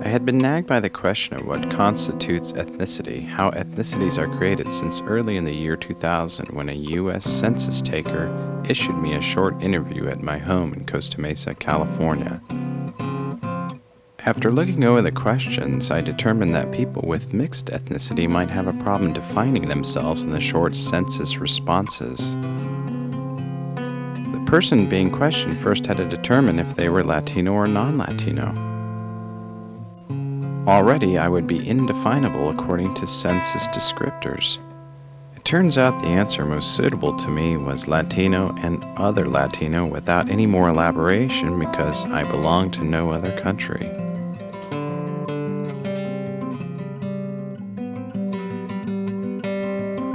I had been nagged by the question of what constitutes ethnicity, how ethnicities are created since early in the year 2000 when a U.S. census taker issued me a short interview at my home in Costa Mesa, California. After looking over the questions, I determined that people with mixed ethnicity might have a problem defining themselves in the short census responses. The person being questioned first had to determine if they were Latino or non-Latino. Already, I would be indefinable according to census descriptors. It turns out the answer most suitable to me was Latino and other Latino without any more elaboration because I belong to no other country.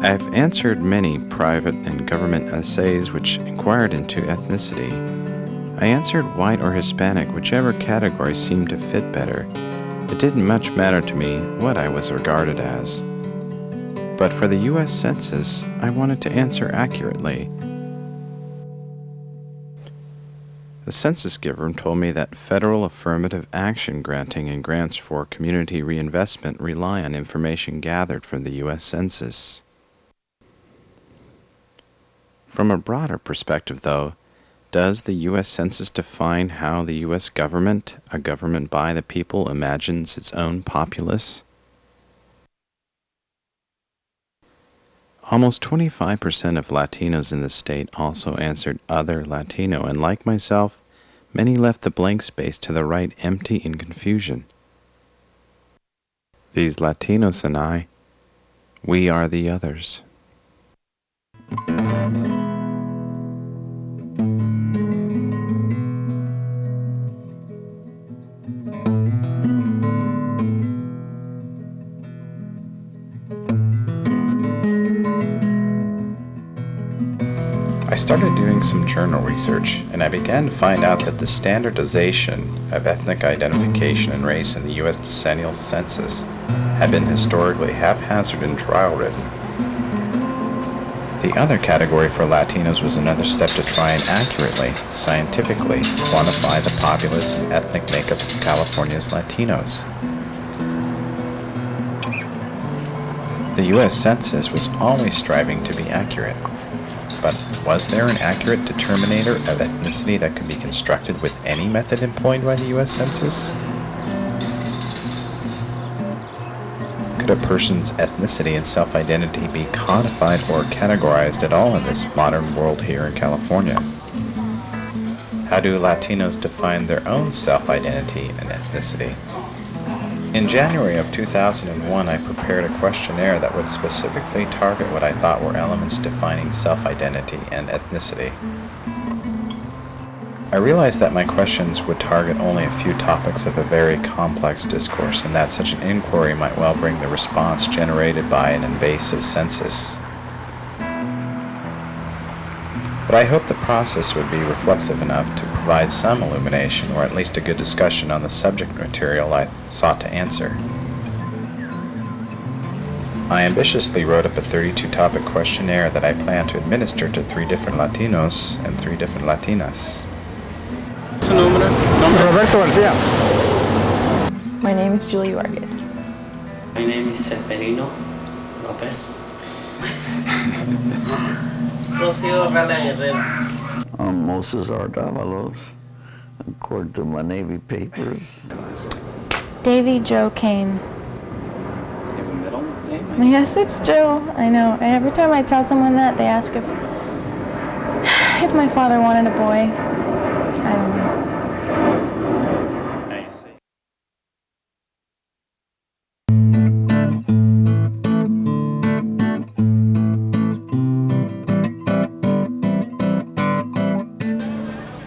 I've answered many private and government essays which inquired into ethnicity. I answered white or Hispanic, whichever category seemed to fit better. It didn't much matter to me what I was regarded as. But for the U.S. Census, I wanted to answer accurately. The census giver told me that federal affirmative action granting and grants for community reinvestment rely on information gathered from the U.S. Census. From a broader perspective, though, does the U.S. Census define how the U.S. government, a government by the people, imagines its own populace? Almost 25% of Latinos in the state also answered other Latino, and like myself, many left the blank space to the right empty in confusion. These Latinos and I, we are the others. I started doing some journal research, and I began to find out that the standardization of ethnic identification and race in the U.S. decennial census had been historically haphazard and trial-ridden. The other category for Latinos was another step to try and accurately, scientifically, quantify the populace and ethnic makeup of California's Latinos. The U.S. Census was always striving to be accurate. But was there an accurate determinator of ethnicity that could be constructed with any method employed by the U.S. Census? Could a person's ethnicity and self-identity be codified or categorized at all in this modern world here in California? How do Latinos define their own self-identity and ethnicity? In January of 2001, I prepared a questionnaire that would specifically target what I thought were elements defining self-identity and ethnicity. I realized that my questions would target only a few topics of a very complex discourse, and that such an inquiry might well bring the response generated by an invasive census. But I hoped the process would be reflexive enough to provide some illumination, or at least a good discussion on the subject material I sought to answer. I ambitiously wrote up a 32-topic questionnaire that I plan to administer to 3 different Latinos and 3 different Latinas. Roberto Garcia. My name is Julie Vargas. My name is Severino Lopez. Rocío Gala Herrera. I'm Moses Ardavalos, according to my Navy papers. Davy Joe Kane. Do you have a middle name? Yes, it's Joe. I know. Every time I tell someone that, they ask if my father wanted a boy. I don't know. I see.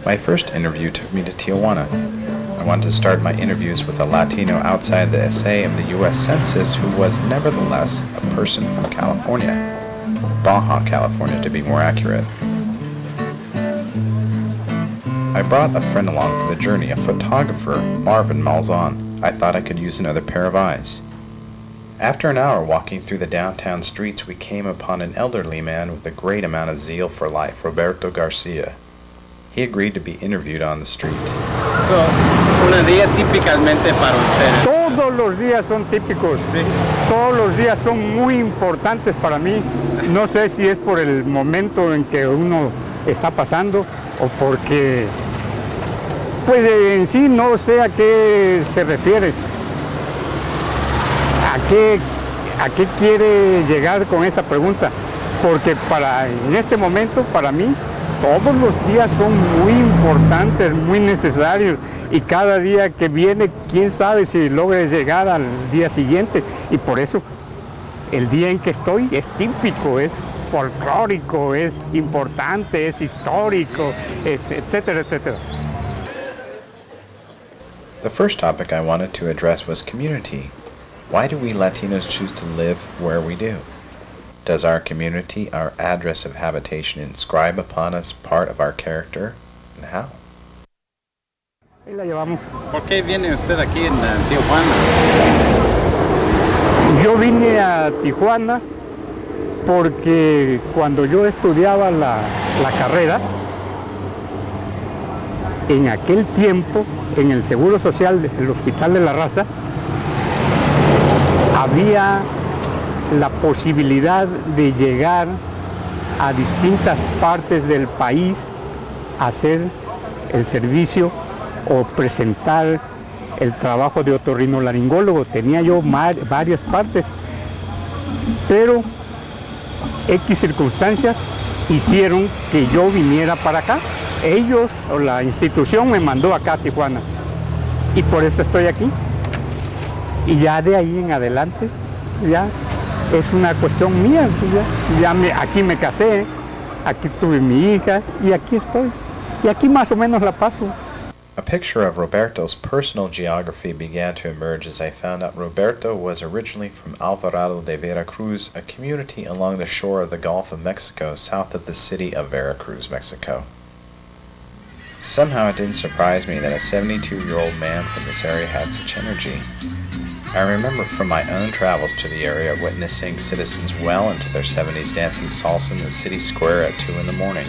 My first interview took me to Tijuana. I wanted to start my interviews with a Latino outside the SA of the U.S. Census who was nevertheless a person from California, Baja California to be more accurate. I brought a friend along for the journey, a photographer, Marvin Malzahn. I thought I could use another pair of eyes. After an hour walking through the downtown streets, we came upon an elderly man with a great amount of zeal for life, Roberto Garcia. He agreed to be interviewed on the street. So, una día típicamente para ustedes. Todos los días son típicos, Sí. todos los días son muy importantes para mí. No sé si es por el momento en que uno está pasando o porque, pues en sí no sé a qué se refiere, a qué quiere llegar con esa pregunta, porque en este momento para mí todos los días son muy importantes, muy necesarios, y cada día que viene, quién sabe si logre llegar al día siguiente, y por eso el día en que estoy es típico, es folclórico, es importante, es histórico, etcétera, etcétera. The first topic I wanted to address was community. Why do we Latinos choose to live where we do? Does our community, our address of habitation, inscribe upon us part of our character, and how? Ahí la llevamos. ¿Por qué viene usted aquí en Tijuana? Yo vine a Tijuana porque cuando yo estudiaba la carrera, en aquel tiempo, en el Seguro Social del Hospital de la Raza, había la posibilidad de llegar a distintas partes del país a hacer el servicio o presentar el trabajo de otorrinolaringólogo. Tenía yo varias partes, pero X circunstancias hicieron que yo viniera para acá. Ellos o la institución me mandó acá a Tijuana y por eso estoy aquí. Y ya de ahí en adelante ya es una cuestión mía. Aquí me casé, aquí tuve mi hija y aquí estoy. Y aquí más o menos la paso. A picture of Roberto's personal geography began to emerge as I found out Roberto was originally from Alvarado de Veracruz, a community along the shore of the Gulf of Mexico, south of the city of Veracruz, Mexico. Somehow it didn't surprise me that a 72-year-old man from this area had such energy. I remember from my own travels to the area witnessing citizens well into their 70s dancing salsa in the city square at 2 in the morning.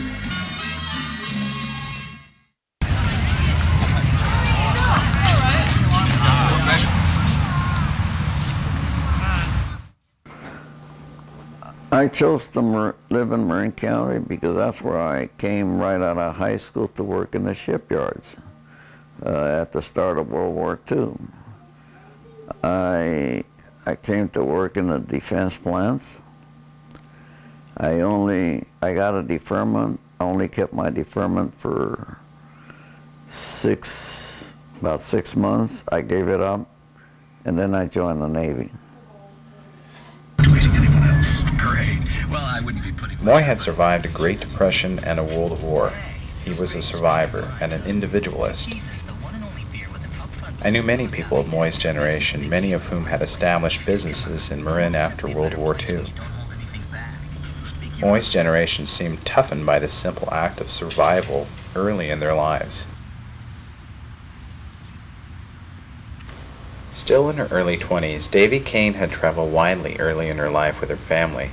I chose to live in Marin County because that's where I came right out of high school to work in the shipyards at the start of World War II. I came to work in the defense plants. I got a deferment. I only kept my deferment for about 6 months. I gave it up, and then I joined the Navy. Moy had survived a Great Depression and a World War. He was a survivor and an individualist. I knew many people of Moy's generation, many of whom had established businesses in Marin after World War II. Moy's generation seemed toughened by this simple act of survival early in their lives. Still in her early 20s, Davy Kane had traveled widely early in her life with her family.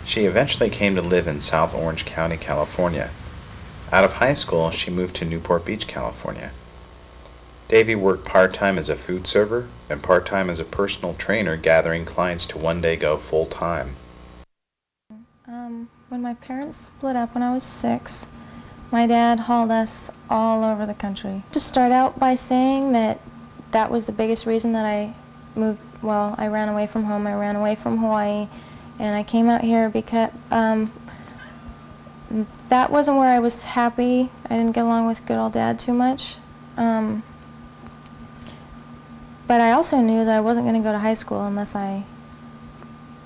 She eventually came to live in South Orange County, California. Out of high school, she moved to Newport Beach, California. Davy worked part-time as a food server and part-time as a personal trainer, gathering clients to one day go full-time. When my parents split up when I was 6, my dad hauled us all over the country. To start out by saying that was the biggest reason that I moved, well, I ran away from home, I ran away from Hawaii, and I came out here because that wasn't where I was happy. I didn't get along with good old dad too much. But I also knew that I wasn't going to go to high school unless I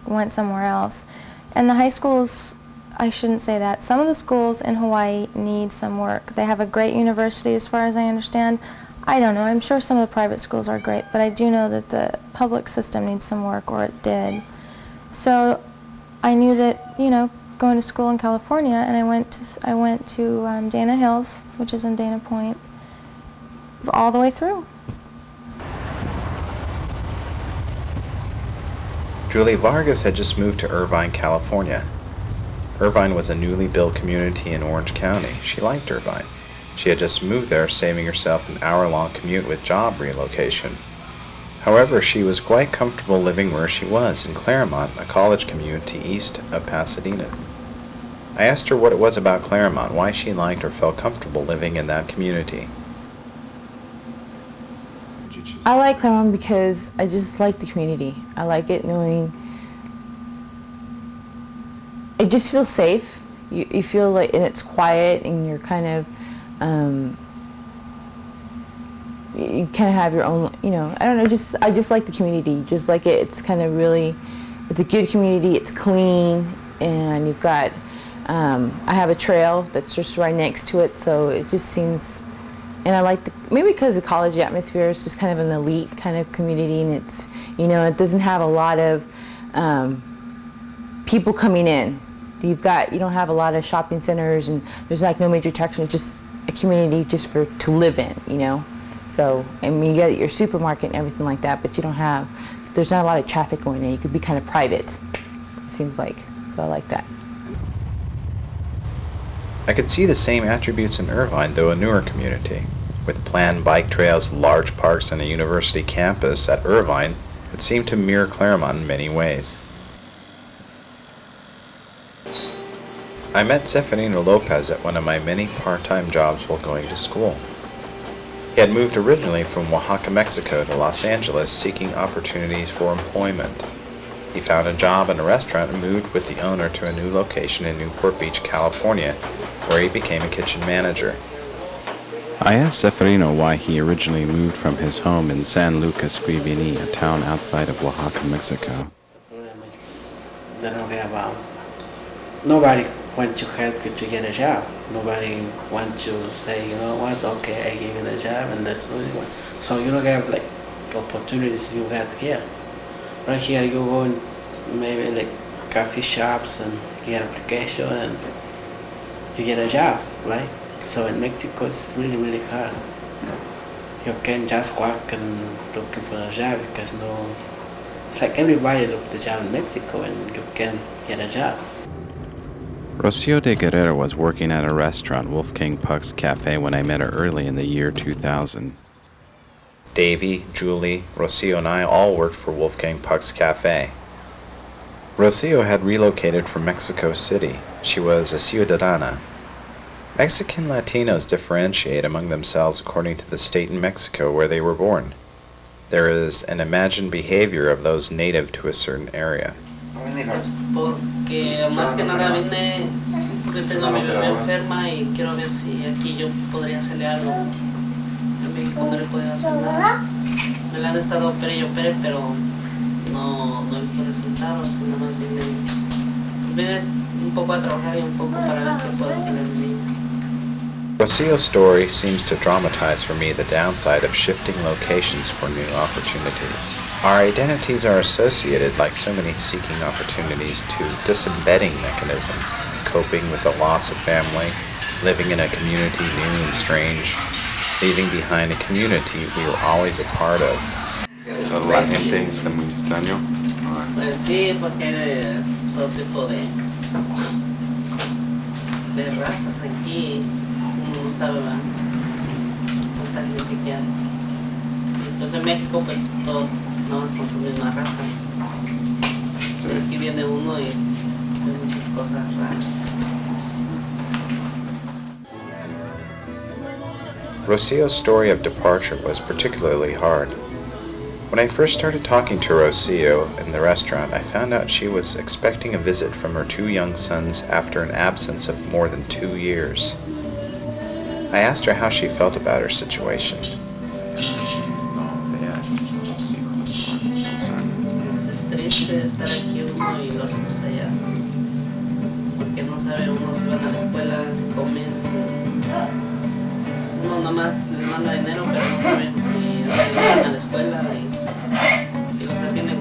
went somewhere else. And the high schools, I shouldn't say that. Some of the schools in Hawaii need some work. They have a great university as far as I understand. I don't know, I'm sure some of the private schools are great, but I do know that the public system needs some work, or it did. So I knew that, going to school in California, and I went to Dana Hills, which is in Dana Point, all the way through. Julie Vargas had just moved to Irvine, California. Irvine was a newly built community in Orange County. She liked Irvine. She had just moved there, saving herself an hour-long commute with job relocation. However, she was quite comfortable living where she was, in Claremont, a college community east of Pasadena. I asked her what it was about Claremont, why she liked or felt comfortable living in that community. I like Claremont because I just like the community. I like it knowing it just feels safe. You feel like, and it's quiet, and you're kind of, you kind of have your own, you know, I don't know, I just like the community. Just like it, it's kind of really, it's a good community, it's clean, and you've got, I have a trail that's just right next to it, so it just seems, and I like maybe because the college atmosphere is just kind of an elite kind of community, and it's, you know, it doesn't have a lot of people coming in. You don't have a lot of shopping centers, and there's like no major attraction. It's just a community just to live in, you know. So, I mean, you got your supermarket and everything like that, but there's not a lot of traffic going in. You could be kind of private, it seems like. So I like that. I could see the same attributes in Irvine, though a newer community. With planned bike trails, large parks, and a university campus at Irvine, it seemed to mirror Claremont in many ways. I met Zeferino Lopez at one of my many part-time jobs while going to school. He had moved originally from Oaxaca, Mexico to Los Angeles seeking opportunities for employment. He found a job in a restaurant and moved with the owner to a new location in Newport Beach, California, where he became a kitchen manager. I asked Zeferino why he originally moved from his home in San Lucas Scrivini, a town outside of Oaxaca, Mexico. Nobody wants to help you to get a job. Nobody wants to say, you know what, okay, I give you a job and that's the only one. So you don't have like opportunities you have here. Right here you go in maybe like coffee shops and get an application and you get a job, right? So in Mexico it's really, really hard. You can't just walk and looking for a job because it's like everybody look for a job in Mexico and you can get a job. Rocio de Guerrero was working at a restaurant, Wolfgang Puck's Cafe, when I met her early in the year 2000. Davey, Julie, Rocio, and I all worked for Wolfgang Puck's Cafe. Rocio had relocated from Mexico City. She was a ciudadana. Mexican Latinos differentiate among themselves according to the state in Mexico where they were born. There is an imagined behavior of those native to a certain area. Pues porque más que nada vine porque tengo a mi bebé enferma y quiero ver si aquí yo podría hacerle algo. En México no le podía hacer nada. Me la han estado opere, pero no he visto resultados, y nada más vine un poco a trabajar y un poco para ver qué puedo hacer en mi niña. Rocio's story seems to dramatize for me the downside of shifting locations for new opportunities. Our identities are associated, like so many seeking opportunities, to disembedding mechanisms, coping with the loss of family, living in a community new and strange, leaving behind a community we were always a part of. La gente está muy extraño. Pues sí, porque hay de todo tipo de razas aquí. No sabe, ¿verdad? Tanta gente que hay. Y pues en México pues todos no más consumir una raza. De aquí viene uno y hay muchas cosas raras. Rocio's story of departure was particularly hard. When I first started talking to Rocio in the restaurant, I found out she was expecting a visit from her 2 young sons after an absence of more than 2 years. I asked her how she felt about her situation. Es triste estar aquí uno y los otros allá. Porque no sabe uno si van a la escuela, si comen, si... Uno nomás les manda dinero, pero no sabe si van a la escuela. Y, digo, se tiene